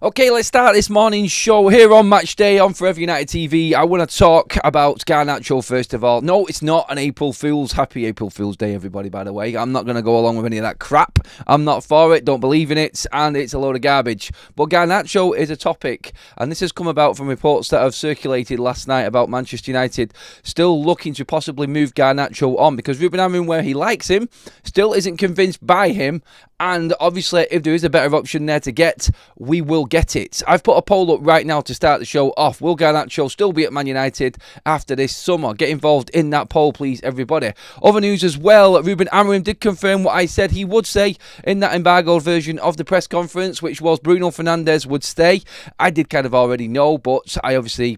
Okay, let's start this morning's show here on Matchday on Forever United TV. I want to talk about Garnacho first of all. No, it's not an April Fool's. Happy April Fool's Day, everybody, by the way. I'm not going to go along with any of that crap. I'm not for it, don't believe in it, and it's a load of garbage. But Garnacho is a topic, and this has come about from reports that have circulated last night about Manchester United still looking to possibly move Garnacho on, because Ruben Amorim, where he likes him, still isn't convinced by him. And obviously, if there is a better option there to get, we will get it. I've put a poll up right now to start the show off. Will Garnacho still be at Man United after this summer? Get involved in that poll, please, everybody. Other news as well, Ruben Amorim did confirm what I said he would say in that embargoed version of the press conference, which was Bruno Fernandes would stay. I did kind of already know, but I obviously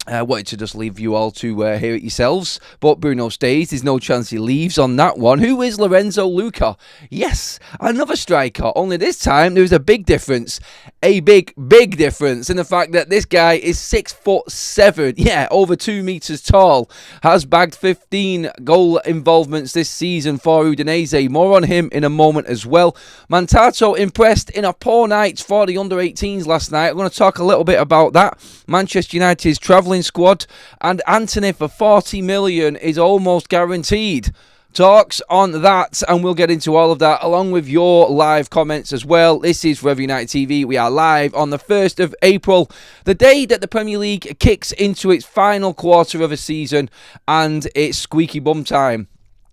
wanted to just leave you all to hear it yourselves. But Bruno Stays. There's no chance he leaves on that one. Who is Lorenzo Luca? Yes, another striker. Only this time there's a big difference. A big difference in the fact that this guy is 6'7". Yeah, over 2 meters tall. Has bagged 15 goal involvements this season for Udinese. More on him in a moment as well. Mantato impressed in a poor night for the under-18s last night. I'm going to talk a little bit about that. Manchester United's travelling squad, and Antony for 40 million is almost guaranteed. Talks on that, and we'll get into all of that along with your live comments as well. This is Forever United TV. We are live on the 1st of April, the day that the Premier League kicks into its final quarter of a season, and it's squeaky bum time.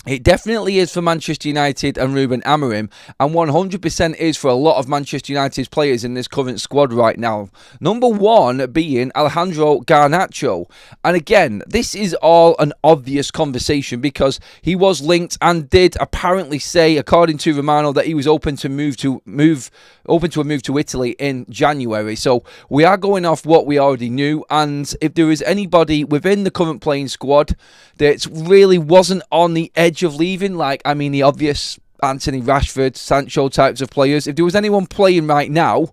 It definitely is for Manchester United and Ruben Amorim, and 100% is for a lot of Manchester United's players in this current squad right now. Number one being Alejandro Garnacho. And again, this is all an obvious conversation because he was linked and did apparently say, according to Romano, that he was open to a move to Italy in January. So we are going off what we already knew, and if there is anybody within the current playing squad that really wasn't on the edge of leaving, the obvious Antony, Rashford, Sancho types of players, if there was anyone playing right now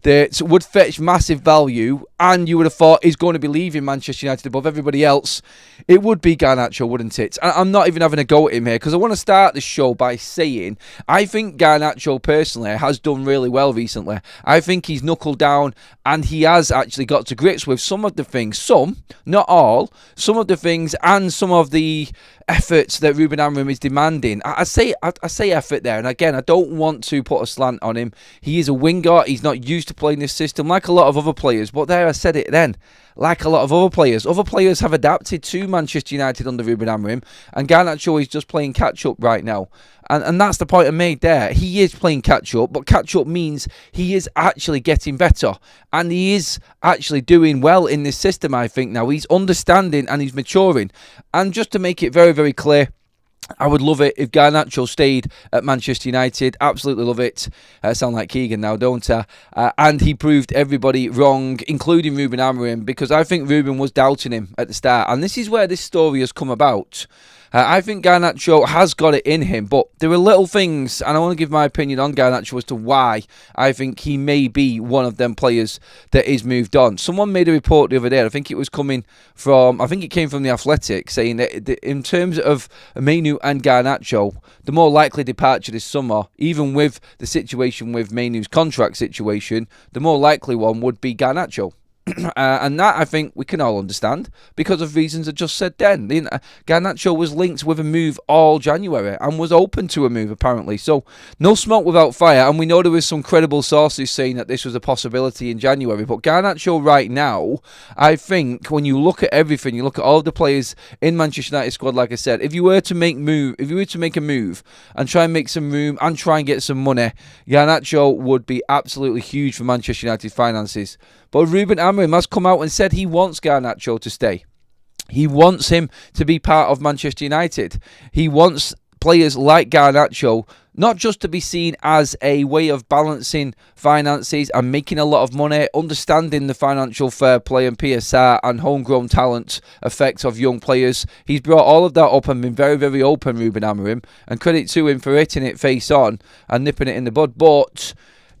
that would fetch massive value and you would have thought is going to be leaving Manchester United above everybody else, it would be Garnacho, wouldn't it? And I'm not even having a go at him here because I want to start the show by saying I think Garnacho personally has done really well recently. I think he's knuckled down and he has actually got to grips with some of the things, some, not all, some of the things and some of the efforts that Ruben Amorim is demanding. I say effort there, and again, I don't want to put a slant on him. He is a winger. He's not used to playing this system like a lot of other players, but there I said it then. Like a lot of other players have adapted to Manchester United under Ruben Amorim, and Garnacho is just playing catch-up right now. And that's the point I made there. He is playing catch-up, but catch-up means he is actually getting better, and he is actually doing well in this system, I think, now. He's understanding and he's maturing. And just to make it very, very clear, I would love it if Garnacho stayed at Manchester United. Absolutely love it. I sound like Keegan now, don't I? And he proved everybody wrong, including Ruben Amorim, because I think Ruben was doubting him at the start. And this is where this story has come about. I think Garnacho has got it in him, but there are little things, and I want to give my opinion on Garnacho as to why I think he may be one of them players that is moved on. Someone made a report the other day, I think it came from The Athletic, saying that in terms of Mainu and Garnacho, the more likely departure this summer, even with the situation with Mainu's contract situation, the more likely one would be Garnacho. And that I think we can all understand because of reasons I just said then. Garnacho was linked with a move all January and was open to a move apparently. So no smoke without fire, and we know there was some credible sources saying that this was a possibility in January. But Garnacho right now, I think when you look at everything, you look at all the players in Manchester United squad, like I said, if you were to make a move and try and make some room and try and get some money, Garnacho would be absolutely huge for Manchester United finances. But Ruben Amorim has come out and said he wants Garnacho to stay. He wants him to be part of Manchester United. He wants players like Garnacho not just to be seen as a way of balancing finances and making a lot of money, understanding the financial fair play and PSR and homegrown talent effect of young players. He's brought all of that up and been very, very open, Ruben Amorim, and credit to him for hitting it face on and nipping it in the bud. But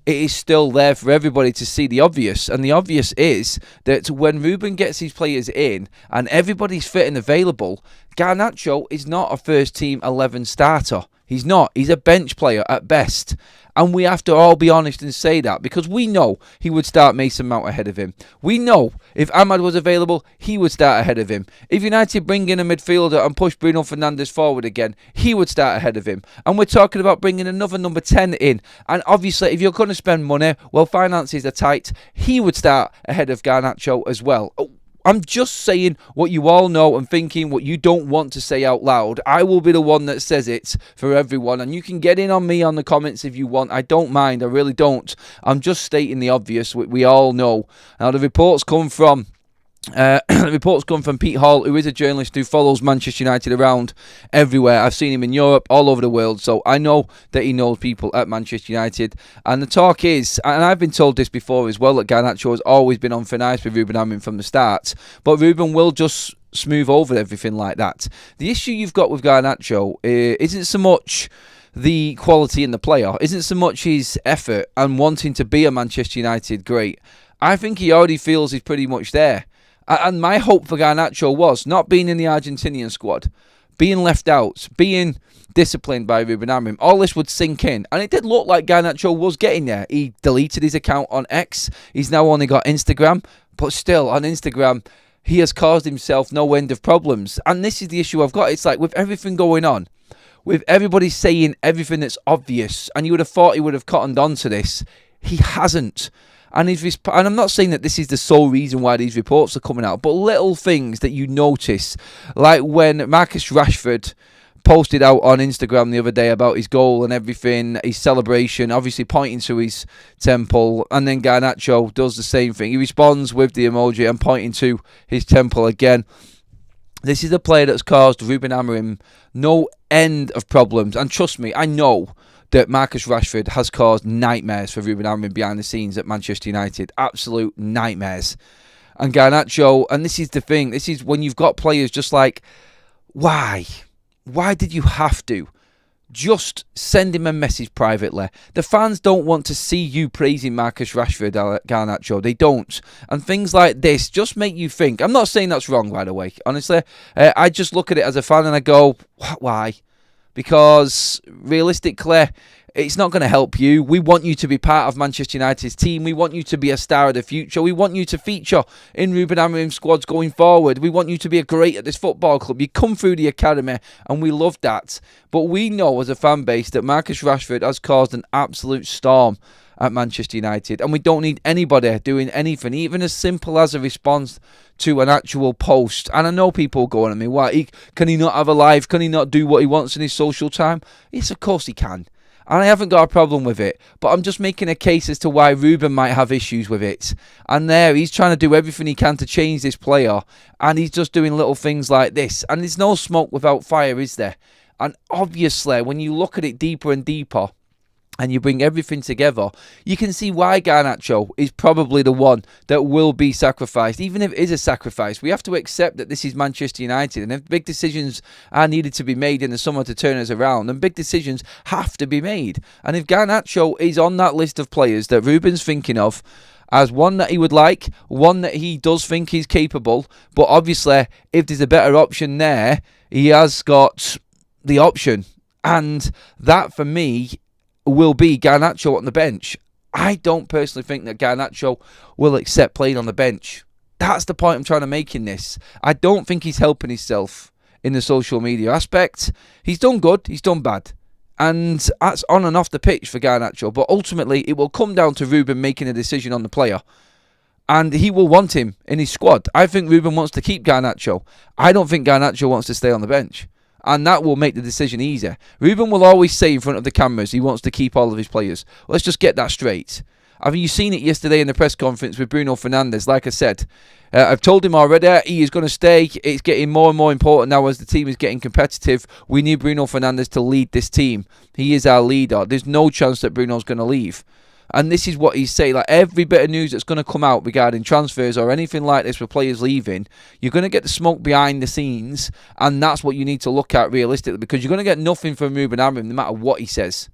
it is still there for everybody to see the obvious. And the obvious is that when Ruben gets his players in and everybody's fit and available, Garnacho is not a first team 11 starter. He's not. He's a bench player at best. And we have to all be honest and say that, because we know he would start Mason Mount ahead of him. We know if Ahmad was available, he would start ahead of him. If United bring in a midfielder and push Bruno Fernandes forward again, he would start ahead of him. And we're talking about bringing another number 10 in. And obviously, if you're going to spend money, well, finances are tight, he would start ahead of Garnacho as well. I'm just saying what you all know and thinking what you don't want to say out loud. I will be the one that says it for everyone, and you can get in on me on the comments if you want. I don't mind, I really don't. I'm just stating the obvious. We all know. Now, the reports come from Pete Hall, who is a journalist who follows Manchester United around everywhere. I've seen him in Europe, all over the world, so I know that he knows people at Manchester United. And the talk is, and I've been told this before as well, that Garnacho has always been on thin ice with Ruben Amorim from the start, but Ruben will just smooth over everything like that. The issue you've got with Garnacho isn't so much the quality in the player, isn't so much his effort and wanting to be a Manchester United great. I think he already feels he's pretty much there. And my hope for Garnacho was not being in the Argentinian squad, being left out, being disciplined by Ruben Amorim. All this would sink in. And it did look like Garnacho was getting there. He deleted his account on X. He's now only got Instagram. But still, on Instagram, he has caused himself no end of problems. And this is the issue I've got. It's like with everything going on, with everybody saying everything that's obvious, and you would have thought he would have cottoned on to this, he hasn't. And I'm not saying that this is the sole reason why these reports are coming out, but little things that you notice, like when Marcus Rashford posted out on Instagram the other day about his goal and everything, his celebration, obviously pointing to his temple, and then Garnacho does the same thing. He responds with the emoji and pointing to his temple again. This is a player that's caused Ruben Amorim no end of problems, and trust me, I know that Marcus Rashford has caused nightmares for Ruben Amorim behind the scenes at Manchester United. Absolute nightmares. And Garnacho, and this is the thing, this is when you've got players just like, why? Why did you have to? Just send him a message privately. The fans don't want to see you praising Marcus Rashford, Garnacho. They don't. And things like this just make you think. I'm not saying that's wrong, by the way. Honestly, I just look at it as a fan and I go, why? Because realistically, it's not going to help you. We want you to be part of Manchester United's team. We want you to be a star of the future. We want you to feature in Ruben Amorim's squads going forward. We want you to be a great at this football club. You come through the academy, and we love that. But we know as a fan base that Marcus Rashford has caused an absolute storm at Manchester United, and we don't need anybody doing anything, even as simple as a response to an actual post. And I know people going at me, why can he not have a life? Can he not do what he wants in his social time? Yes, of course he can. And I haven't got a problem with it. But I'm just making a case as to why Ruben might have issues with it. And there, he's trying to do everything he can to change this player. And he's just doing little things like this. And there's no smoke without fire, is there? And obviously, when you look at it deeper and deeper, and you bring everything together, you can see why Garnacho is probably the one that will be sacrificed. Even if it is a sacrifice, we have to accept that this is Manchester United, and if big decisions are needed to be made in the summer to turn us around, then big decisions have to be made. And if Garnacho is on that list of players that Ruben's thinking of as one that he would like, one that he does think he's capable, but obviously if there's a better option there, he has got the option. And that, for me, will be Garnacho on the bench. I don't personally think that Garnacho will accept playing on the bench. That's the point I'm trying to make in this. I don't think he's helping himself in the social media aspect. He's done good, he's done bad. And that's on and off the pitch for Garnacho. But ultimately, it will come down to Ruben making a decision on the player. And he will want him in his squad. I think Ruben wants to keep Garnacho. I don't think Garnacho wants to stay on the bench. And that will make the decision easier. Ruben will always say in front of the cameras he wants to keep all of his players. Let's just get that straight. Have you seen it yesterday in the press conference with Bruno Fernandes? Like I said, I've told him already he is going to stay. It's getting more and more important now as the team is getting competitive. We need Bruno Fernandes to lead this team. He is our leader. There's no chance that Bruno's going to leave. And this is what he's saying. Like every bit of news that's going to come out regarding transfers or anything like this with players leaving, you're going to get the smoke behind the scenes, and that's what you need to look at realistically, because you're going to get nothing from Ruben Amorim no matter what he says.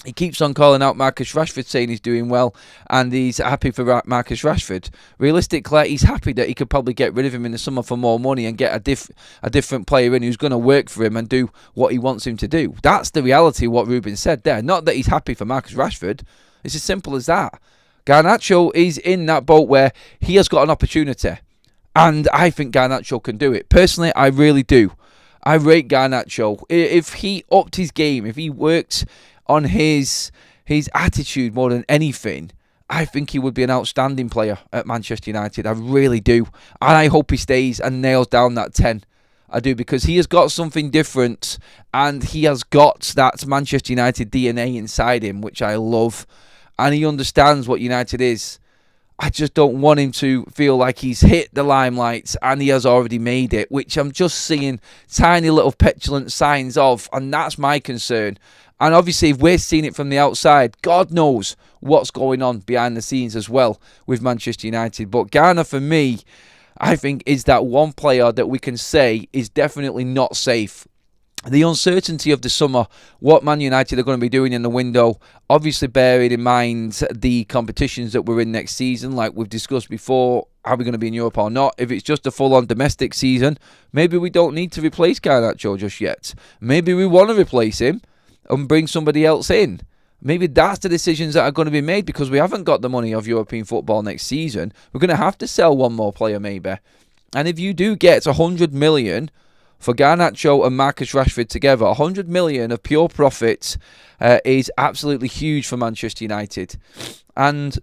He keeps on calling out Marcus Rashford, saying he's doing well and he's happy for Marcus Rashford. Realistically, he's happy that he could probably get rid of him in the summer for more money and get a different player in who's going to work for him and do what he wants him to do. That's the reality of what Ruben said there. Not that he's happy for Marcus Rashford. It's as simple as that. Garnacho is in that boat where he has got an opportunity. And I think Garnacho can do it. Personally, I really do. I rate Garnacho. If he upped his game, if he worked on his attitude more than anything, I think he would be an outstanding player at Manchester United. I really do. And I hope he stays and nails down that 10. I do, because he has got something different and he has got that Manchester United DNA inside him, which I love. And he understands what United is. I just don't want him to feel like he's hit the limelight and he has already made it, which I'm just seeing tiny little petulant signs of, and that's my concern. And obviously, if we're seeing it from the outside, God knows what's going on behind the scenes as well with Manchester United. But Garner, for me, I think is that one player that we can say is definitely not safe. The uncertainty of the summer, what Man United are going to be doing in the window, obviously bearing in mind the competitions that we're in next season, like we've discussed before, are we going to be in Europe or not? If it's just a full-on domestic season, maybe we don't need to replace Garnacho just yet. Maybe we want to replace him and bring somebody else in. Maybe that's the decisions that are going to be made, because we haven't got the money of European football next season. We're going to have to sell one more player maybe. And if you do get 100 million for Garnacho and Marcus Rashford together, 100 million of pure profit is absolutely huge for Manchester United and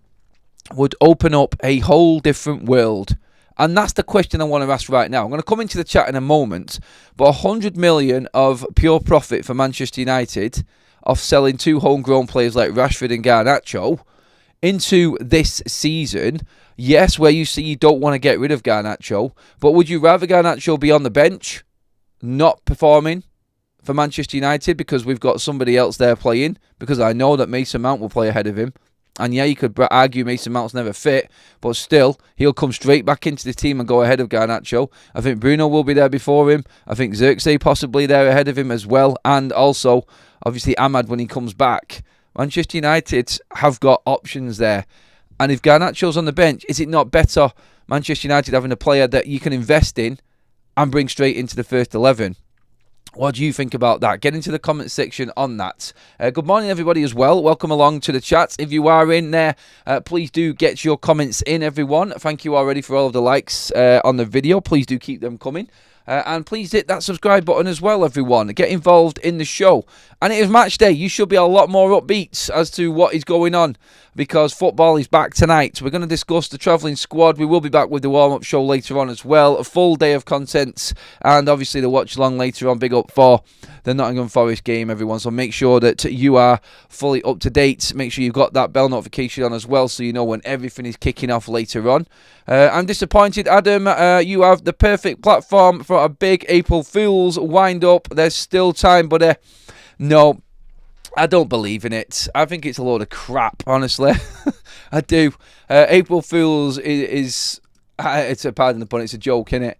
would open up a whole different world. And that's the question I want to ask right now. I'm going to come into the chat in a moment, but 100 million of pure profit for Manchester United of selling two homegrown players like Rashford and Garnacho into this season. Yes, where you see you don't want to get rid of Garnacho, but would you rather Garnacho be on the bench, not performing for Manchester United because we've got somebody else there playing? Because I know that Mason Mount will play ahead of him. And yeah, you could argue Mason Mount's never fit, but still, he'll come straight back into the team and go ahead of Garnacho. I think Bruno will be there before him. I think Xerxes possibly there ahead of him as well. And also, obviously, Ahmad when he comes back. Manchester United have got options there. And if Garnacho's on the bench, is it not better Manchester United having a player that you can invest in and bring straight into the first 11? What do you think about that? Get into the comment section on that. Good morning, everybody, as well. Welcome along to the chat. If you are in there, please do get your comments in, everyone. Thank you already for all of the likes on the video. Please do keep them coming. And please hit that subscribe button as well, everyone. Get involved in the show. And it is match day. You should be a lot more upbeat as to what is going on, because football is back tonight. We're going to discuss the travelling squad. We will be back with the warm-up show later on as well. A full day of content, and obviously the watch-along later on. Big up for the Nottingham Forest game, everyone. So make sure that you are fully up to date. Make sure you've got that bell notification on as well, so you know when everything is kicking off later on. I'm disappointed, Adam. You have the perfect platform for a big April Fool's wind-up. There's still time, but no, I don't believe in it. I think it's a load of crap, honestly. I do. April Fool's is it's a, pardon the pun, it's a joke, innit?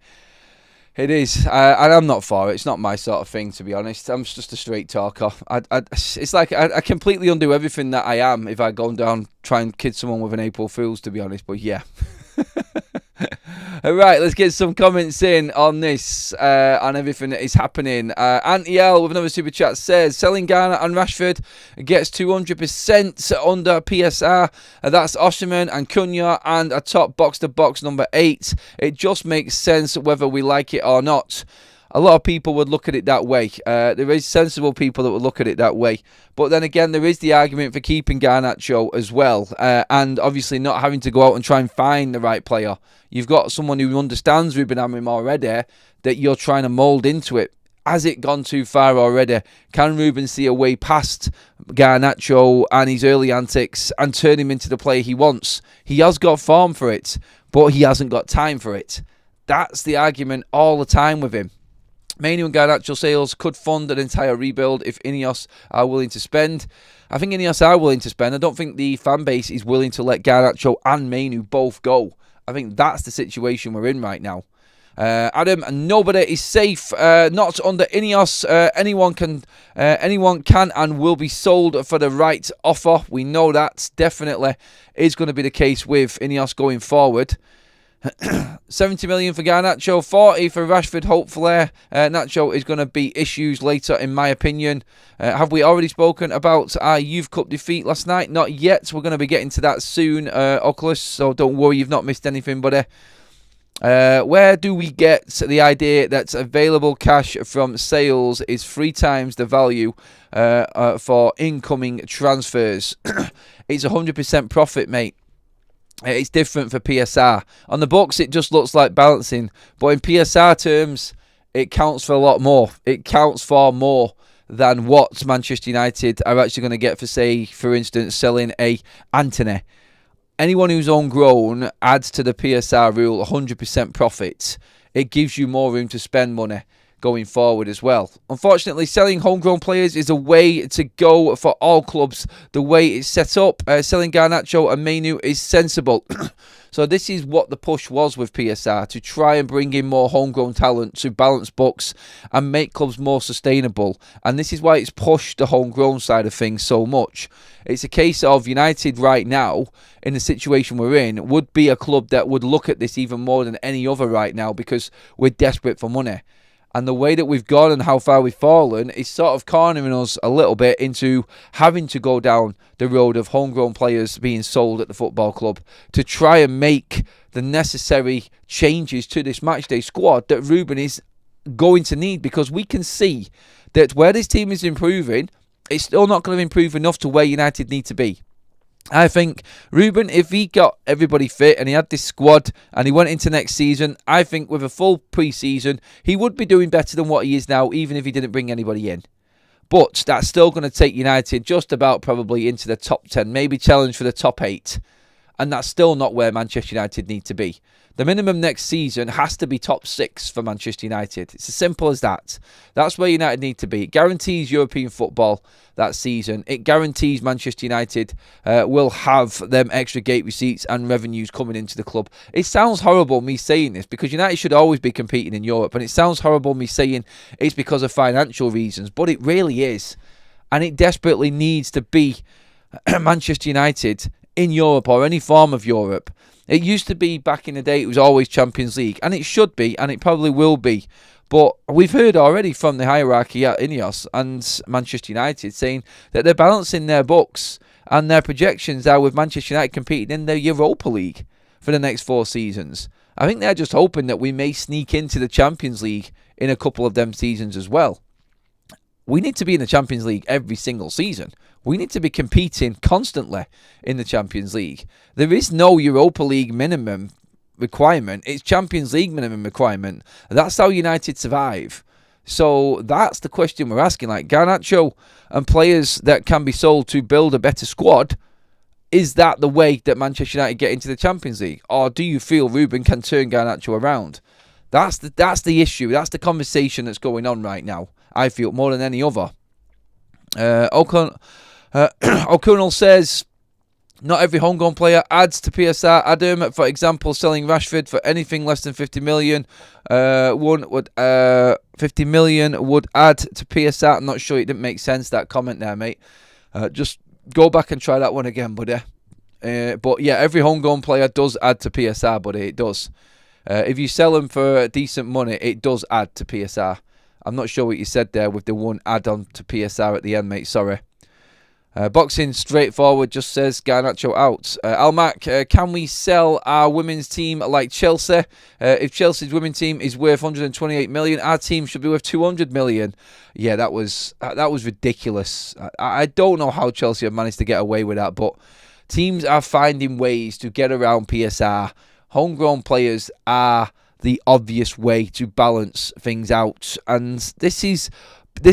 It is. And I'm not for it. It's not my sort of thing, to be honest. I'm just a straight talker. It's like I completely undo everything that I am if I go down try and kid someone with an April Fool's, to be honest. But yeah. Alright, let's get some comments in on this, on everything that is happening. Antony with another super chat says, selling Garner and Rashford gets 200% under PSR. That's Osimhen and Cunha and a top box-to-box number 8. It just makes sense whether we like it or not. A lot of people would look at it that way. There is sensible people that would look at it that way. But then again, there is the argument for keeping Garnacho as well. And obviously not having to go out and try and find the right player. You've got someone who understands Ruben Amorim already that you're trying to mould into it. Has it gone too far already? Can Ruben see a way past Garnacho and his early antics and turn him into the player he wants? He has got form for it, but he hasn't got time for it. That's the argument all the time with him. Mainu and Garnacho sales could fund an entire rebuild if Ineos are willing to spend. I think Ineos are willing to spend. I don't think the fan base is willing to let Garnacho and Mainu both go. I think that's the situation we're in right now. Adam, nobody is safe. Not under Ineos. Anyone can and will be sold for the right offer. We know that definitely is going to be the case with Ineos going forward. 70 million for Garnacho, 40 for Rashford. Hopefully, Nacho is going to be issues later, in my opinion. Have we already spoken about our Youth Cup defeat last night? Not yet. We're going to be getting to that soon, Oculus. So don't worry, you've not missed anything, buddy. Where do we get the idea that available cash from sales is 3 times the value for incoming transfers? It's 100% profit, mate. It's different for PSR. On the books, it just looks like balancing. But in PSR terms, it counts for a lot more. It counts for more than what Manchester United are actually going to get for, say, for instance, selling a Antony. Anyone who's homegrown adds to the PSR rule 100% profit. It gives you more room to spend money going forward as well. Unfortunately, selling homegrown players is a way to go for all clubs. The way it's set up, selling Garnacho and Mainu is sensible. So this is what the push was with PSR, to try and bring in more homegrown talent to balance books and make clubs more sustainable. And this is why it's pushed the homegrown side of things so much. It's a case of United right now, in the situation we're in, would be a club that would look at this even more than any other right now, because we're desperate for money. And the way that we've gone and how far we've fallen is sort of cornering us a little bit into having to go down the road of homegrown players being sold at the football club to try and make the necessary changes to this matchday squad that Ruben is going to need, because we can see that where this team is improving, it's still not going to improve enough to where United need to be. I think Ruben, if he got everybody fit and he had this squad and he went into next season, I think with a full pre-season, he would be doing better than what he is now, even if he didn't bring anybody in. But that's still going to take United just about probably into the top 10, maybe challenge for the top 8. And that's still not where Manchester United need to be. The minimum next season has to be top 6 for Manchester United. It's as simple as that. That's where United need to be. It guarantees European football that season. It guarantees Manchester United will have them extra gate receipts and revenues coming into the club. It sounds horrible me saying this, because United should always be competing in Europe. And it sounds horrible me saying it's because of financial reasons. But it really is. And it desperately needs to be Manchester United in Europe, or any form of Europe. It used to be back in the day, it was always Champions League, and it should be, and it probably will be. But we've heard already from the hierarchy at Ineos and Manchester United saying that they're balancing their books, and their projections are with Manchester United competing in the Europa League for the next 4 seasons. I think they're just hoping that we may sneak into the Champions League in a couple of them seasons as well. We need to be in the Champions League every single season. We need to be competing constantly in the Champions League. There is no Europa League minimum requirement. It's Champions League minimum requirement. That's how United survive. So that's the question we're asking. Like Garnacho and players that can be sold to build a better squad, is that the way that Manchester United get into the Champions League? Or do you feel Ruben can turn Garnacho around? That's the issue. That's the conversation that's going on right now, I feel, more than any other. O'Connell says, not every homegrown player adds to PSR. Adam, for example, selling Rashford for anything less than 50 million. 50 million would add to PSR. I'm not sure, it didn't make sense, that comment there, mate. Just go back and try that one again, buddy. But yeah, every homegrown player does add to PSR, buddy. It does. If you sell them for decent money, it does add to PSR. I'm not sure what you said there with the one add-on to PSR at the end, mate. Sorry. Boxing Straightforward just says Garnacho out. Almac, can we sell our women's team like Chelsea? If Chelsea's women's team is worth 128 million, our team should be worth 200 million. Yeah, that was ridiculous. I don't know how Chelsea have managed to get away with that, but teams are finding ways to get around PSR. Homegrown players are the obvious way to balance things out, and this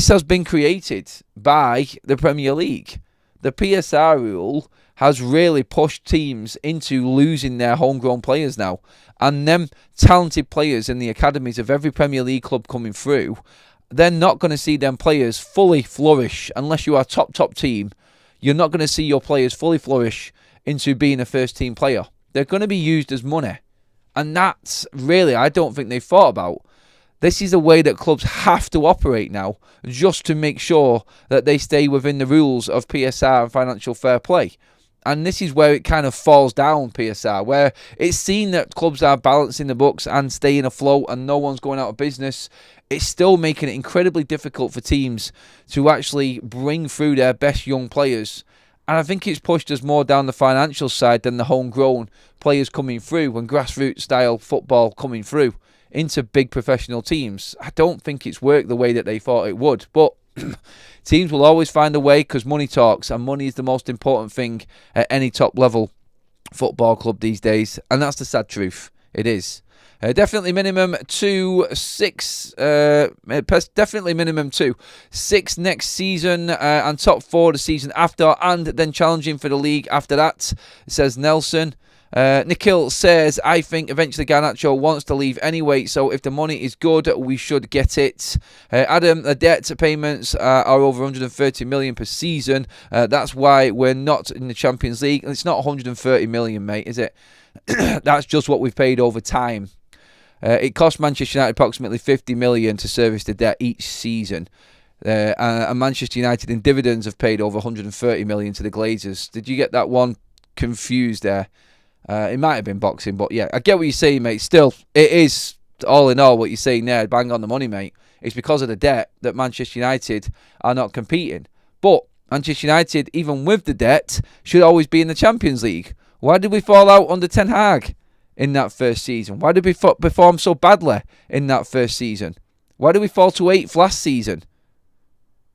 has been created by the Premier League. The PSR rule has really pushed teams into losing their homegrown players now, and them talented players in the academies of every Premier League club coming through, they're not going to see them players fully flourish unless you are top team. You're not going to see your players fully flourish into being a first team player. They're going to be used as money. And that's really, I don't think they've thought about. This is a way that clubs have to operate now, just to make sure that they stay within the rules of PSR and financial fair play. And this is where it kind of falls down, PSR, where it's seen that clubs are balancing the books and staying afloat and no one's going out of business. It's still making it incredibly difficult for teams to actually bring through their best young players. And I think it's pushed us more down the financial side than the homegrown players coming through and grassroots style football coming through into big professional teams. I don't think it's worked the way that they thought it would. But teams will always find a way because money talks, and money is the most important thing at any top level football club these days. And that's the sad truth. It is. Definitely minimum 6 next season and top 4 the season after, and then challenging for the league after that, says Nelson. Nikhil says, I think eventually Garnacho wants to leave anyway, so if the money is good, we should get it. Adam, the debt payments are over 130 million per season. That's why we're not in the Champions League. And it's not 130 million, mate, is it? That's just what we've paid over time. It cost Manchester United approximately 50 million to service the debt each season. And Manchester United in dividends have paid over 130 million to the Glazers. Did you get that one confused there? It might have been boxing, but yeah, I get what you're saying, mate. Still, it is, all in all, what you're saying there, bang on the money, mate. It's because of the debt that Manchester United are not competing. But Manchester United, even with the debt, should always be in the Champions League. Why did we fall out under Ten Hag in that first season? Why did we perform so badly in that first season? Why did we fall to 8th last season?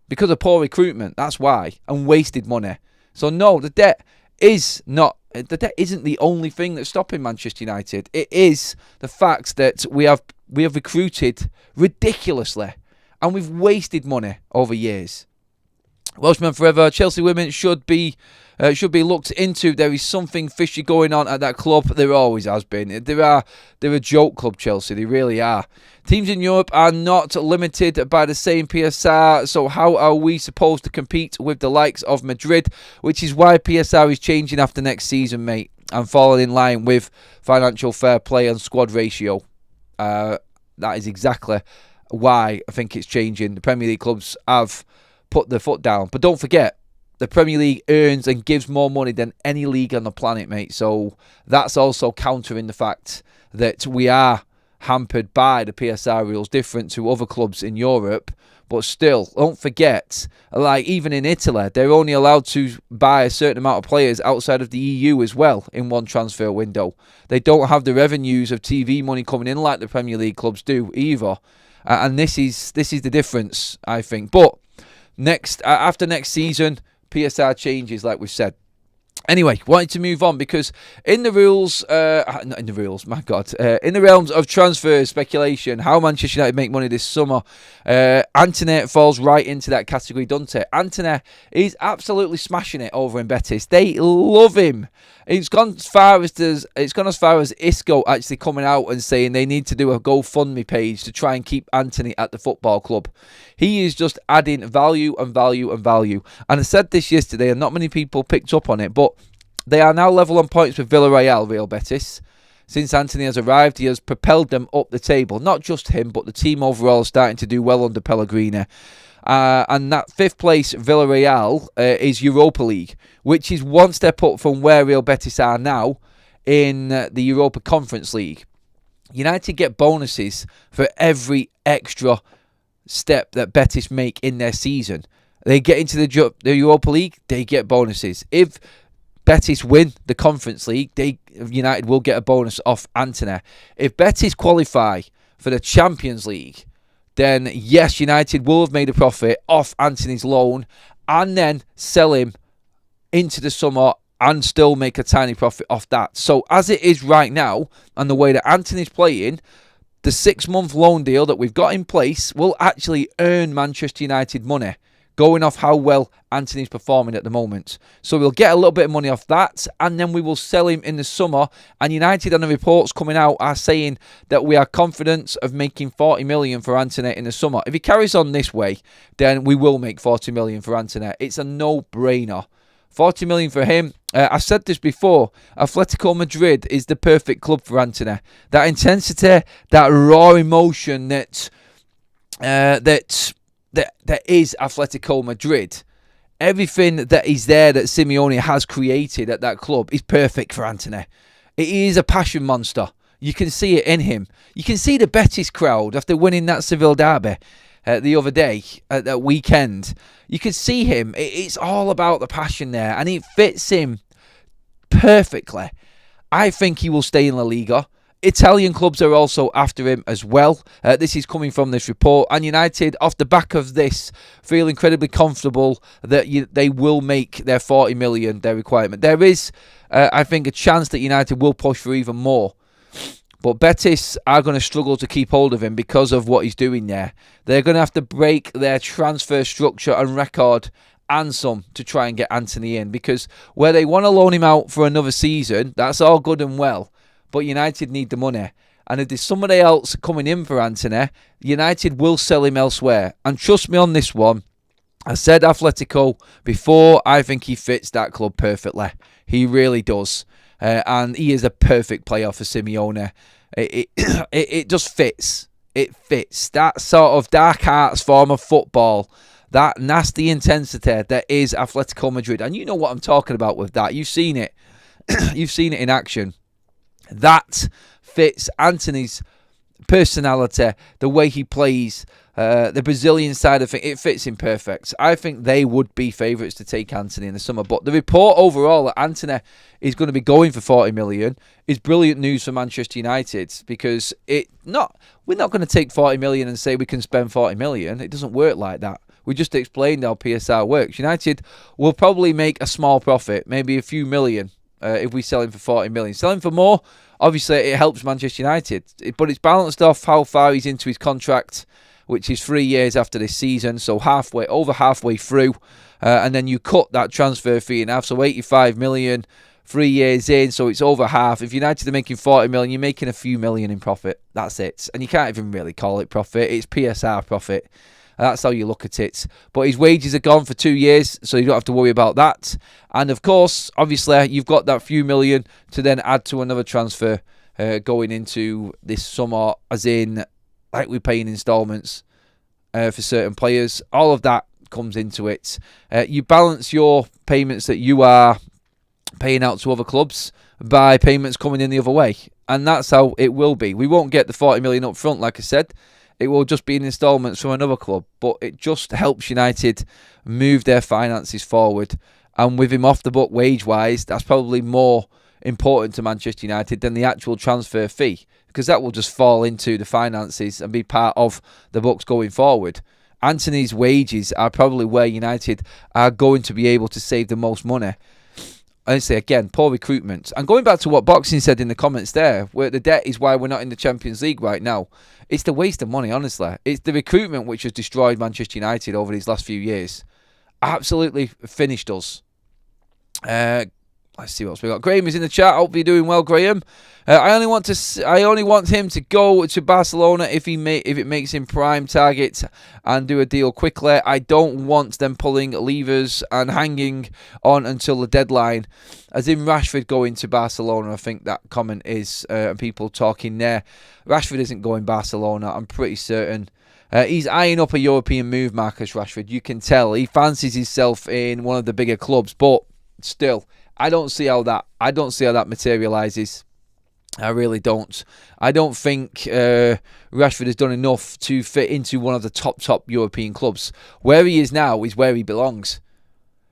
Because of poor recruitment, that's why, and wasted money. So no, the debt isn't the only thing that's stopping Manchester United. It is the fact that we have recruited ridiculously and we've wasted money over years. Welshman forever. Chelsea women should be looked into. There is something fishy going on at that club. There always has been. They're a joke club, Chelsea. They really are. Teams in Europe are not limited by the same PSR, so how are we supposed to compete with the likes of Madrid? Which is why PSR is changing after next season, mate, and falling in line with financial fair play and squad ratio. That is exactly why I think it's changing. The Premier League clubs have put their foot down. But don't forget, the Premier League earns and gives more money than any league on the planet, mate. So that's also countering the fact that we are hampered by the PSR rules, different to other clubs in Europe. But still, don't forget, like even in Italy, they're only allowed to buy a certain amount of players outside of the EU as well in one transfer window. They don't have the revenues of TV money coming in like the Premier League clubs do either. And this is the difference, I think. But after next season, PSR changes, like we've said. Anyway, wanted to move on because in the realms of transfer speculation, how Manchester United make money this summer, Antony falls right into that category, doesn't it? Antony is absolutely smashing it over in Betis. They love him. It's gone as far as Isco actually coming out and saying they need to do a GoFundMe page to try and keep Antony at the football club. He is just adding value and value and value. And I said this yesterday, and not many people picked up on it, but they are now level on points with Villarreal, Real Betis. Since Antony has arrived, he has propelled them up the table. Not just him, but the team overall is starting to do well under Pellegrini. And that 5th place Villarreal is Europa League, which is one step up from where Real Betis are now in the Europa Conference League. United get bonuses for every extra step that Betis make in their season. They get into the Europa League, they get bonuses. If Betis win the Conference League, United will get a bonus off Antony. If Betis qualify for the Champions League, then yes, United will have made a profit off Antony's loan and then sell him into the summer and still make a tiny profit off that. So as it is right now, and the way that Antony's playing, the 6-month loan deal that we've got in place will actually earn Manchester United money, going off how well Antony's performing at the moment. So we'll get a little bit of money off that, and then we will sell him in the summer. And United, on the reports coming out, are saying that we are confident of making 40 million for Antony in the summer. If he carries on this way, then we will make 40 million for Antony. It's a no-brainer 40 million for him. I said this before. Atletico Madrid is the perfect club for Antony. That intensity, that raw emotion that is Atletico Madrid. Everything that is there that Simeone has created at that club is perfect for Antony. He is a passion monster. You can see it in him. You can see the Betis crowd after winning that Seville derby the other day, at that weekend. You can see him. It's all about the passion there, and it fits him perfectly. I think he will stay in La Liga. Italian clubs are also after him as well. This is coming from this report. And United, off the back of this, feel incredibly comfortable that they will make their 40 million their requirement. There is, I think, a chance that United will push for even more. But Betis are going to struggle to keep hold of him because of what he's doing there. They're going to have to break their transfer structure and record and some to try and get Antony in. Because where they want to loan him out for another season, that's all good and well. But United need the money. And if there's somebody else coming in for Antony, United will sell him elsewhere. And trust me on this one, I said Atletico before. I think he fits that club perfectly. He really does. And he is a perfect player for Simeone. It just fits. It fits. That sort of dark arts form of football, that nasty intensity that is Atletico Madrid. And you know what I'm talking about with that. You've seen it. You've seen it in action. That fits Antony's personality, the way he plays, the Brazilian side of it. It fits him perfect. I think they would be favourites to take Antony in the summer. But the report overall that Antony is going to be going for 40 million is brilliant news for Manchester United, because we're not going to take 40 million and say we can spend 40 million. It doesn't work like that. We just explained how PSR works. United will probably make a small profit, maybe a few million, if we sell him for 40 million. Selling for more, obviously it helps Manchester United, but it's balanced off how far he's into his contract, which is 3 years after this season, so over halfway through, and then you cut that transfer fee in half, so 85 million, 3 years in, so it's over half. If United are making 40 million, you're making a few million in profit. That's it. And you can't even really call it profit. It's PSR profit. That's how you look at it. But his wages are gone for 2 years, so you don't have to worry about that. And of course, obviously, you've got that few million to then add to another transfer going into this summer, as in, like we're paying instalments for certain players. All of that comes into it. You balance your payments that you are paying out to other clubs by payments coming in the other way. And that's how it will be. We won't get the 40 million up front, like I said. It will just be in instalments from another club. But it just helps United move their finances forward. And with him off the book wage-wise, that's probably more important to Manchester United than the actual transfer fee, because that will just fall into the finances and be part of the books going forward. Antony's wages are probably where United are going to be able to save the most money. Honestly, again, poor recruitment. And going back to what Boxing said in the comments there, where the debt is why we're not in the Champions League right now. It's the waste of money, honestly. It's the recruitment which has destroyed Manchester United over these last few years. Absolutely finished us. Let's see what else we got. Graham is in the chat. Hope you're doing well, Graham. I only want him to go to Barcelona if it makes him prime target and do a deal quickly. I don't want them pulling levers and hanging on until the deadline. As in Rashford going to Barcelona, I think that comment is people talking there. Rashford isn't going Barcelona, I'm pretty certain. He's eyeing up a European move, Marcus Rashford. You can tell he fancies himself in one of the bigger clubs, but still, I don't see how that materialises. I really don't. I don't think Rashford has done enough to fit into one of the top European clubs. Where he is now is where he belongs.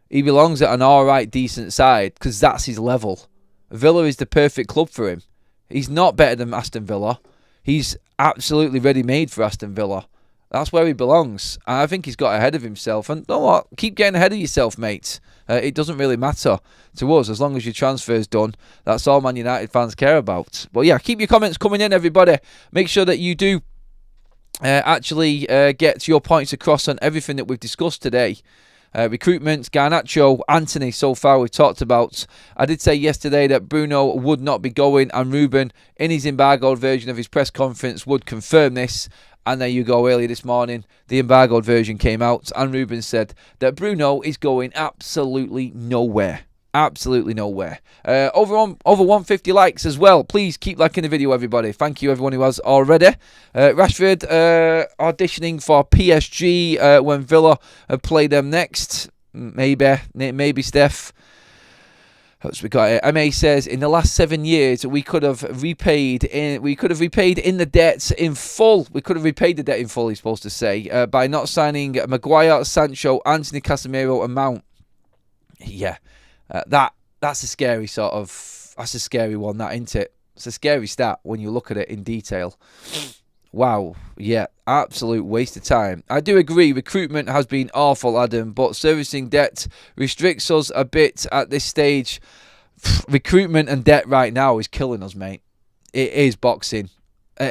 He belongs at an alright, decent side, because that's his level. Villa is the perfect club for him. He's not better than Aston Villa. He's absolutely ready-made for Aston Villa. That's where he belongs. And I think he's got ahead of himself. And you know what? Keep getting ahead of yourself, mate. It doesn't really matter to us as long as your transfer's done. That's all Man United fans care about. But yeah, keep your comments coming in, everybody. Make sure that you do actually get your points across on everything that we've discussed today. Recruitment, Garnacho, Antony, so far we've talked about. I did say yesterday that Bruno would not be going, and Ruben, in his embargoed version of his press conference, would confirm this. And there you go, earlier this morning, the embargoed version came out, and Ruben said that Bruno is going absolutely nowhere. Absolutely nowhere. Over 150 likes as well. Please keep liking the video, everybody. Thank you, everyone who has already. Rashford auditioning for PSG when Villa play them next. Maybe Steph. We got it. MA says in the last 7 years we could have repaid in the debts in full. We could have repaid the debt in full. He's supposed to say by not signing Maguire, Sancho, Antony, Casemiro, and Mount. Yeah, that's a scary that's a scary one. That, isn't it? It's a scary stat when you look at it in detail. Wow, yeah, absolute waste of time. I do agree, recruitment has been awful, Adam, but servicing debt restricts us a bit at this stage. Recruitment and debt right now is killing us, mate. It is boxing.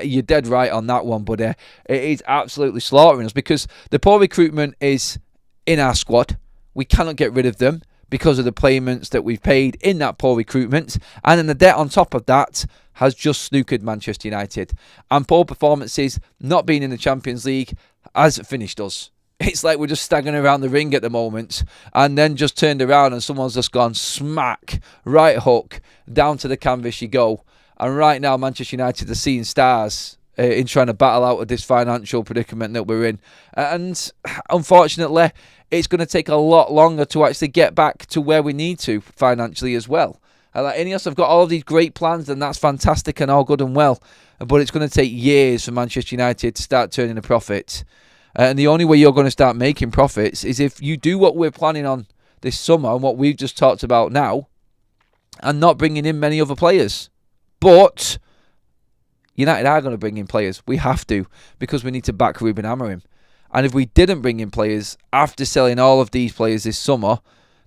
You're dead right on that one, but it is absolutely slaughtering us because the poor recruitment is in our squad. We cannot get rid of them because of the payments that we've paid in that poor recruitment. And then the debt on top of that has just snookered Manchester United. And poor performances, not being in the Champions League, has finished us. It's like we're just staggering around the ring at the moment and then just turned around and someone's just gone smack, right hook, down to the canvas you go. And right now Manchester United are seeing stars in trying to battle out of this financial predicament that we're in. And unfortunately, it's going to take a lot longer to actually get back to where we need to financially as well. Like Ineos have got all of these great plans, and that's fantastic and all good and well. But it's going to take years for Manchester United to start turning a profit. And the only way you're going to start making profits is if you do what we're planning on this summer and what we've just talked about now, and not bringing in many other players. But United are going to bring in players. We have to, because we need to back Ruben Amorim. And if we didn't bring in players after selling all of these players this summer,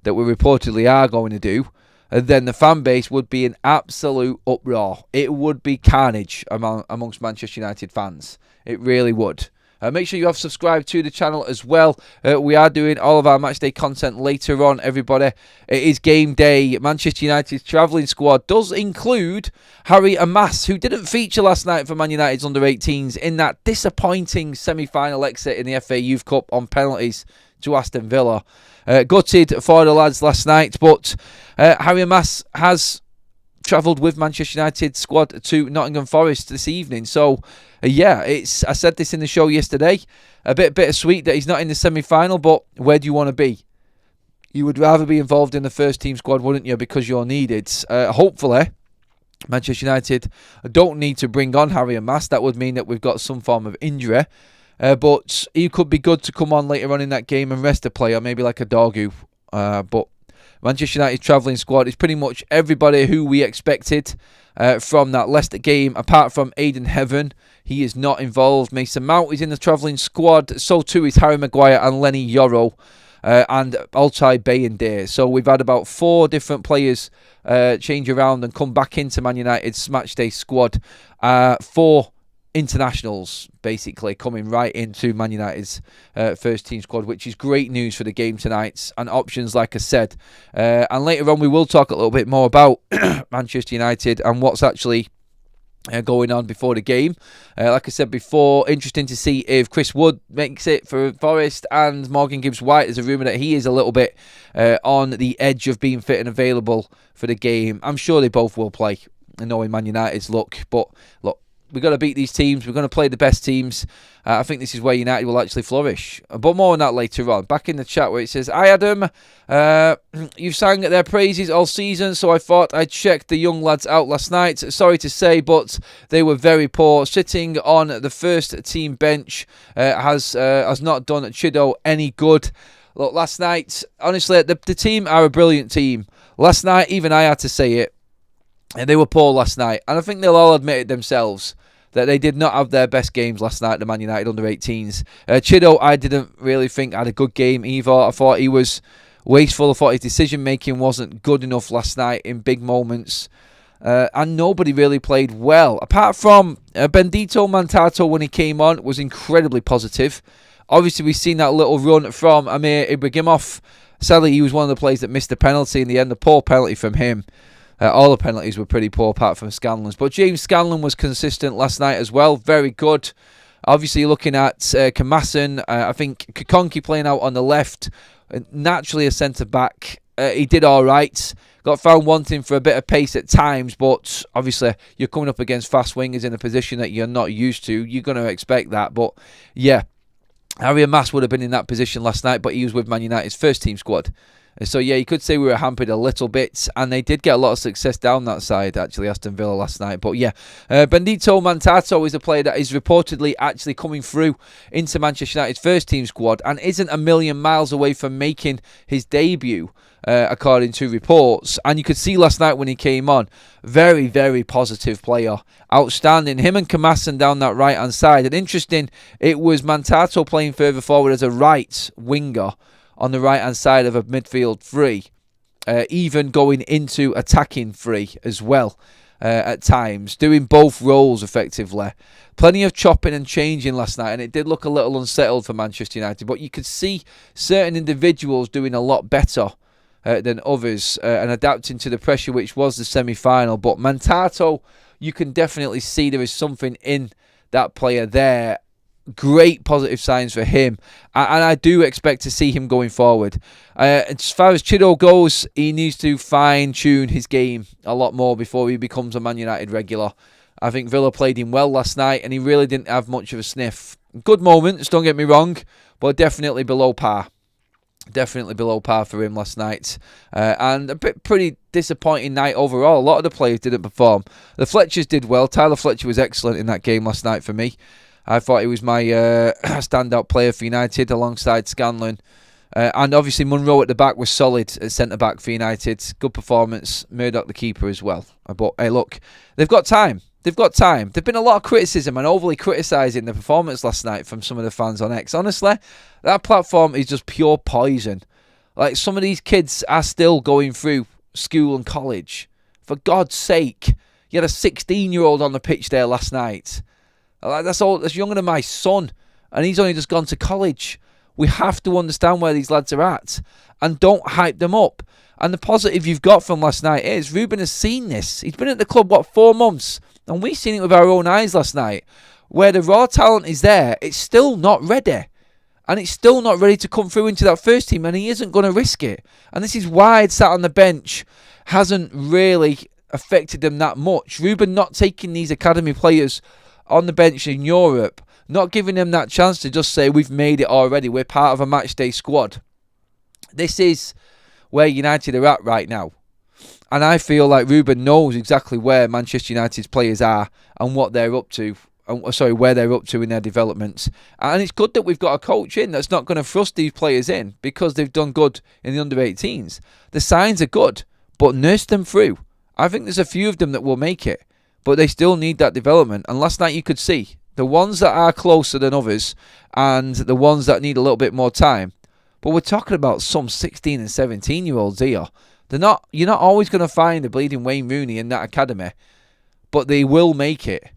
that we reportedly are going to do, then the fan base would be in absolute uproar. It would be carnage amongst Manchester United fans. It really would. Make sure you have subscribed to the channel as well. We are doing all of our matchday content later on, everybody. It is game day. Manchester United's travelling squad does include Harry Amas, who didn't feature last night for Man United's under-18s in that disappointing semi-final exit in the FA Youth Cup on penalties to Aston Villa. Gutted for the lads last night, but Harry Amas has travelled with Manchester United squad to Nottingham Forest this evening. So, yeah, I said this in the show yesterday. A bit bittersweet that he's not in the semi-final, but where do you want to be? You would rather be involved in the first team squad, wouldn't you? Because you're needed. Hopefully, Manchester United don't need to bring on Harry Amas. That would mean that we've got some form of injury. But he could be good to come on later on in that game and rest a player, maybe like a Dorgu. But Manchester United's travelling squad is pretty much everybody who we expected from that Leicester game, apart from Aiden Heaven. He is not involved. Mason Mount is in the travelling squad. So too is Harry Maguire and Lenny Yoro and Altay Bayindir. So we've had about 4 different players change around and come back into Man United's matchday squad. 4 internationals basically coming right into Man United's first team squad, which is great news for the game tonight, and options like I said. And later on we will talk a little bit more about Manchester United and what's actually going on before the game. Like I said before, interesting to see if Chris Wood makes it for Forest, and Morgan Gibbs-White. There's a rumour that he is a little bit on the edge of being fit and available for the game. I'm sure they both will play, knowing Man United's luck. But look, we've got to beat these teams. We're going to play the best teams. I think this is where United will actually flourish. But more on that later on. Back in the chat where it says, "Hi Adam, you've sang their praises all season, so I thought I'd check the young lads out last night. Sorry to say, but they were very poor. Sitting on the first team bench has not done Chido any good." Look, last night, honestly, the team are a brilliant team. Last night, even I had to say it. And they were poor last night. And I think they'll all admit it themselves that they did not have their best games last night, the Man United under-18s. Chido, I didn't really think had a good game either. I thought he was wasteful. I thought his decision-making wasn't good enough last night in big moments. And nobody really played well. Apart from Bendito Mantato, when he came on, was incredibly positive. Obviously, we've seen that little run from Amir Ibrahimov. Sadly, he was one of the players that missed the penalty in the end. A poor penalty from him. All the penalties were pretty poor apart from Scanlon's. But James Scanlon was consistent last night as well. Very good. Obviously, you're looking at Kamasan. I think Kokonki playing out on the left. Naturally a centre-back. He did all right. Got found wanting for a bit of pace at times, but obviously you're coming up against fast wingers in a position that you're not used to. You're going to expect that. But yeah, Harry Mas would have been in that position last night, but he was with Man United's first team squad. So yeah, you could say we were hampered a little bit, and they did get a lot of success down that side, actually, Aston Villa last night. But yeah, Bendito Mantato is a player that is reportedly actually coming through into Manchester United's first team squad and isn't a million miles away from making his debut, according to reports. And you could see last night when he came on, very, very positive player. Outstanding. Him and Kamasan down that right-hand side. And interesting, it was Mantato playing further forward as a right winger on the right-hand side of a midfield three, even going into attacking three as well at times, doing both roles effectively. Plenty of chopping and changing last night, and it did look a little unsettled for Manchester United, but you could see certain individuals doing a lot better than others and adapting to the pressure which was the semi-final. But Mantato, you can definitely see there is something in that player there. Great positive signs for him, and I do expect to see him going forward. As far as Chido goes, he needs to fine-tune his game a lot more before he becomes a Man United regular. I think Villa played him well last night, and he really didn't have much of a sniff. Good moments, don't get me wrong, but definitely below par. Definitely below par for him last night. And a pretty disappointing night overall. A lot of the players didn't perform. The Fletchers did well. Tyler Fletcher was excellent in that game last night for me. I thought he was my standout player for United alongside Scanlon. And obviously Munro at the back was solid at centre-back for United. Good performance. Murdoch the keeper as well. But hey, look, they've got time. They've got time. There's been a lot of criticism and overly criticising the performance last night from some of the fans on X. Honestly, that platform is just pure poison. Like, some of these kids are still going through school and college. For God's sake, you had a 16-year-old on the pitch there last night. That's younger than my son, and he's only just gone to college. We have to understand where these lads are at, and don't hype them up. And the positive you've got from last night is Ruben has seen this. He's been at the club, 4 months? And we've seen it with our own eyes last night. Where the raw talent is there, it's still not ready. And it's still not ready to come through into that first team, and he isn't going to risk it. And this is why it sat on the bench hasn't really affected them that much. Ruben not taking these academy players on the bench in Europe, not giving them that chance to just say, we've made it already, we're part of a matchday squad. This is where United are at right now. And I feel like Ruben knows exactly where Manchester United's players are and what they're up to. Where they're up to in their developments. And it's good that we've got a coach in that's not going to thrust these players in because they've done good in the under-18s. The signs are good, but nurse them through. I think there's a few of them that will make it, but they still need that development. And last night you could see the ones that are closer than others and the ones that need a little bit more time. But we're talking about some 16 and 17-year-olds here. You're not always going to find a bleeding Wayne Rooney in that academy, but they will make it.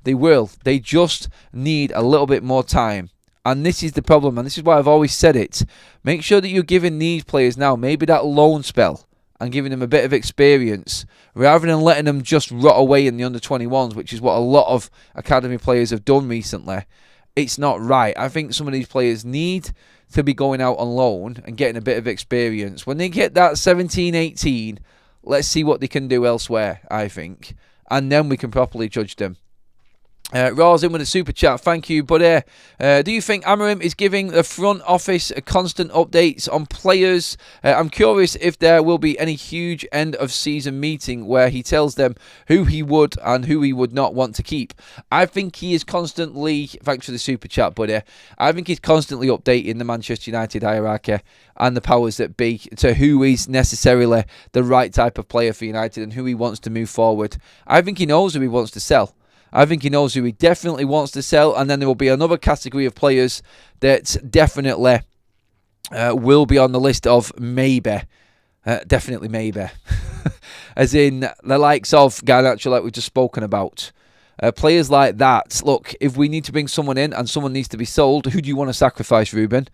They will. They just need a little bit more time. And this is the problem, and this is why I've always said it. Make sure that you're giving these players now maybe that loan spell and giving them a bit of experience rather than letting them just rot away in the under-21s, which is what a lot of academy players have done recently. It's not right. I think some of these players need to be going out on loan and getting a bit of experience. When they get that 17, 18, let's see what they can do elsewhere, I think. And then we can properly judge them. Raw's in with a super chat. Thank you, buddy. Do you think Amorim is giving the front office constant updates on players? I'm curious if there will be any huge end of season meeting where he tells them who he would and who he would not want to keep. I think he is constantly, thanks for the super chat, buddy. I think he's constantly updating the Manchester United hierarchy and the powers that be to who is necessarily the right type of player for United and who he wants to move forward. I think he knows who he wants to sell. I think he knows who he definitely wants to sell, and then there will be another category of players that definitely will be on the list of maybe. Definitely maybe. As in the likes of Garnacho, like we've just spoken about. Players like that. Look, if we need to bring someone in and someone needs to be sold, who do you want to sacrifice, Ruben?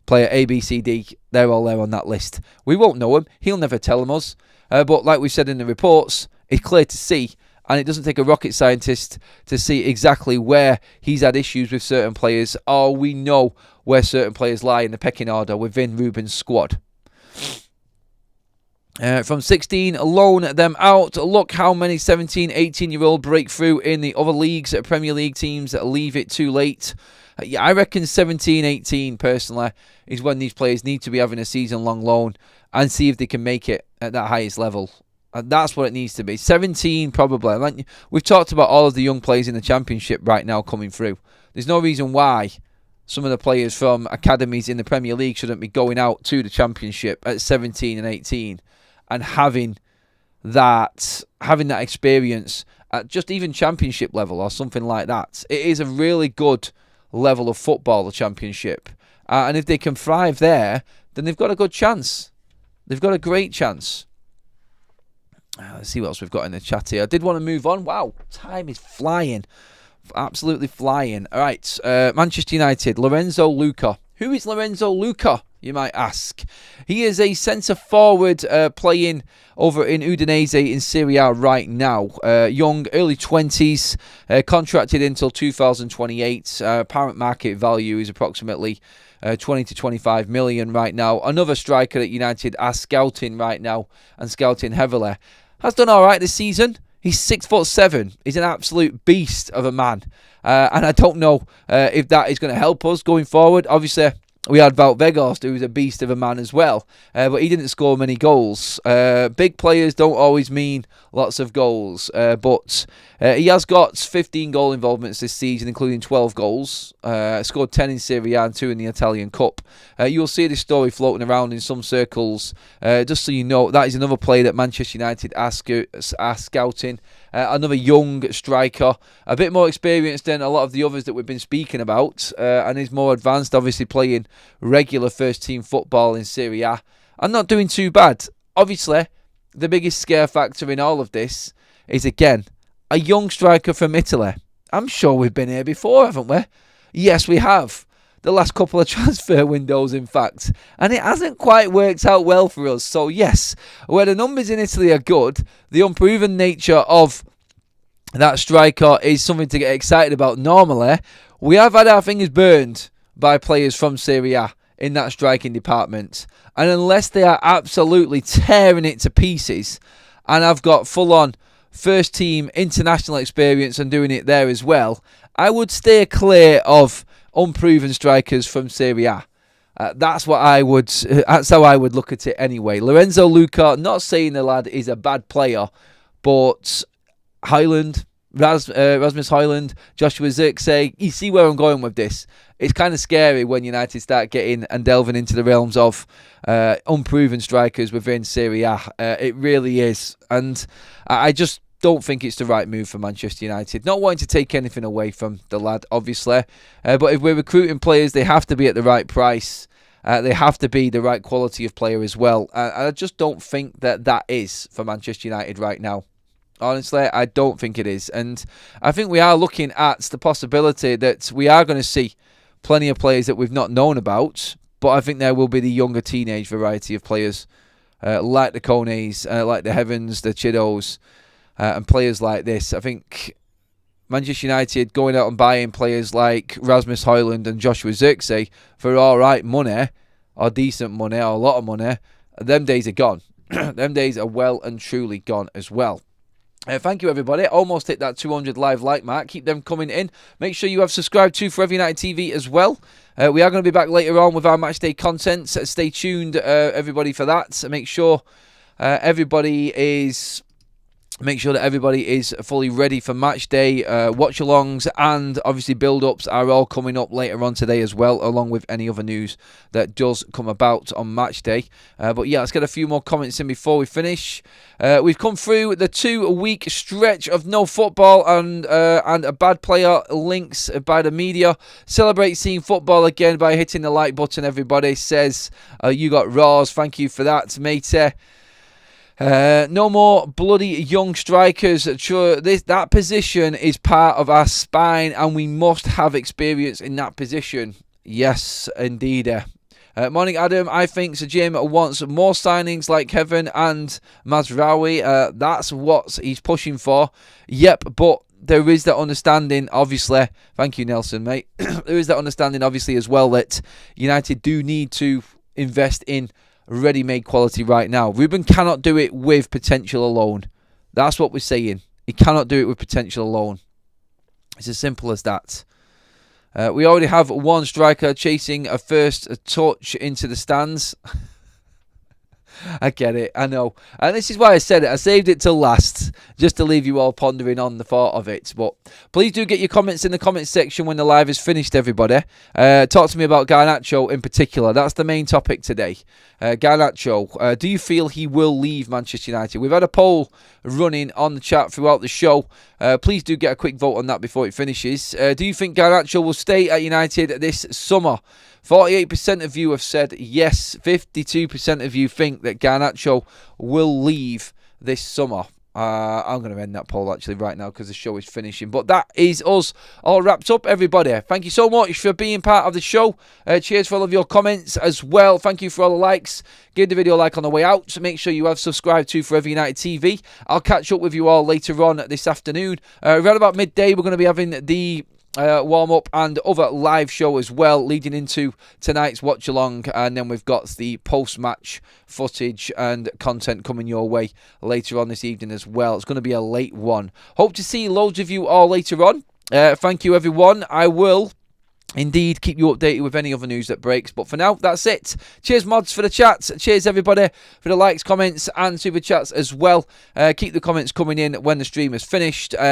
Player A, B, C, D, they're all there on that list. We won't know him. He'll never tell them us. But like we said in the reports, it's clear to see. And it doesn't take a rocket scientist to see exactly where he's had issues with certain players, or we know where certain players lie in the pecking order within Ruben's squad. From 16, loan them out. Look how many 17, 18-year-old break through in the other leagues. Premier League teams leave it too late. Yeah, I reckon 17, 18, personally, is when these players need to be having a season-long loan and see if they can make it at that highest level. And that's what it needs to be. 17, probably. Like, we've talked about all of the young players in the Championship right now coming through. There's no reason why some of the players from academies in the Premier League shouldn't be going out to the Championship at 17 and 18 and having that experience at just even Championship level or something like that. It is a really good level of football, the Championship. And if they can thrive there, then they've got a good chance. They've got a great chance. Let's see what else we've got in the chat here. I did want to move on. Wow, time is flying. Absolutely flying. All right, Manchester United, Lorenzo Luca. Who is Lorenzo Luca, you might ask? He is a centre-forward playing over in Udinese in Serie A right now. Young, early 20s, contracted until 2028. Apparent market value is approximately 20 to 25 million right now. Another striker that United are scouting right now and scouting heavily. Has done all right this season. He's 6'7". He's an absolute beast of a man. And I don't know if that is going to help us going forward. Obviously, we had Wout Weghorst, who was a beast of a man as well. But he didn't score many goals. Big players don't always mean lots of goals. But he has got 15 goal involvements this season, including 12 goals. Scored 10 in Serie A and 2 in the Italian Cup. You'll see this story floating around in some circles. Just so you know, that is another player that Manchester United are scouting. Another young striker, a bit more experienced than a lot of the others that we've been speaking about, and is more advanced, obviously playing regular first-team football in Serie A, and not doing too bad. Obviously, the biggest scare factor in all of this is, again, a young striker from Italy. I'm sure we've been here before, haven't we? Yes, we have. The last couple of transfer windows, in fact. And it hasn't quite worked out well for us. So, yes, where the numbers in Italy are good, the unproven nature of that striker is something to get excited about. Normally, we have had our fingers burned by players from Serie A in that striking department. And unless they are absolutely tearing it to pieces, and I've got full-on first-team international experience and doing it there as well, I would steer clear of unproven strikers from Serie A. That's how I would look at it anyway. Lorenzo Luca, not saying the lad is a bad player, but Rasmus Højlund, Joshua Zirkzee, you see where I'm going with this. It's kind of scary when United start getting and delving into the realms of unproven strikers within Serie A. It really is. And I just don't think it's the right move for Manchester United. Not wanting to take anything away from the lad, obviously. But if we're recruiting players, they have to be at the right price. They have to be the right quality of player as well. I just don't think that is for Manchester United right now. Honestly, I don't think it is. And I think we are looking at the possibility that we are going to see plenty of players that we've not known about. But I think there will be the younger teenage variety of players like the Kones, like the Heavens, the Chidos, and players like this. I think Manchester United going out and buying players like Rasmus Højlund and Joshua Zirkzee for all right money, or decent money, or a lot of money, them days are gone. Them days are well and truly gone as well. Thank you, everybody. Almost hit that 200 live like mark. Keep them coming in. Make sure you have subscribed to Forever United TV as well. We are going to be back later on with our Matchday content. Stay tuned, everybody, for that. Make sure everybody is fully ready for match day. Watch-alongs and obviously build-ups are all coming up later on today as well, along with any other news that does come about on match day. But yeah, let's get a few more comments in before we finish. We've come through the 2-week stretch of no football and a bad player links by the media. Celebrate seeing football again by hitting the like button, everybody, says you got Raws. Thank you for that, matey. No more bloody young strikers. That position is part of our spine and we must have experience in that position. Yes, indeed. Morning, Adam. I think Sir Jim wants more signings like Kevin and Mazraoui. That's what he's pushing for. Yep, but there is that understanding, obviously. Thank you, Nelson, mate. There is that understanding, obviously, as well, that United do need to invest in ready-made quality right now. Ruben cannot do it with potential alone. That's what we're saying. He cannot do it with potential alone. It's as simple as that. We already have one striker chasing a first touch into the stands. I get it, I know. And this is why I said it. I saved it till last, just to leave you all pondering on the thought of it. But please do get your comments in the comments section when the live is finished, everybody. Talk to me about Garnacho in particular. That's the main topic today. Garnacho, do you feel he will leave Manchester United? We've had a poll running on the chat throughout the show. Please do get a quick vote on that before it finishes. Do you think Garnacho will stay at United this summer? 48% of you have said yes. 52% of you think that Garnacho will leave this summer. I'm going to end that poll actually right now because the show is finishing. But that is us all wrapped up, everybody. Thank you so much for being part of the show. Cheers for all of your comments as well. Thank you for all the likes. Give the video a like on the way out. So make sure you have subscribed to Forever United TV. I'll catch up with you all later on this afternoon. Around about midday, we're going to be having the warm-up and other live show as well, leading into tonight's watch-along, and then we've got the post-match footage and content coming your way later on this evening as well. It's going to be a late one. Hope to see loads of you all later on. Thank you, everyone. I will indeed keep you updated with any other news that breaks, but for now, that's it. Cheers, mods, for the chats. Cheers, everybody, for the likes, comments, and super chats as well. Keep the comments coming in when the stream is finished.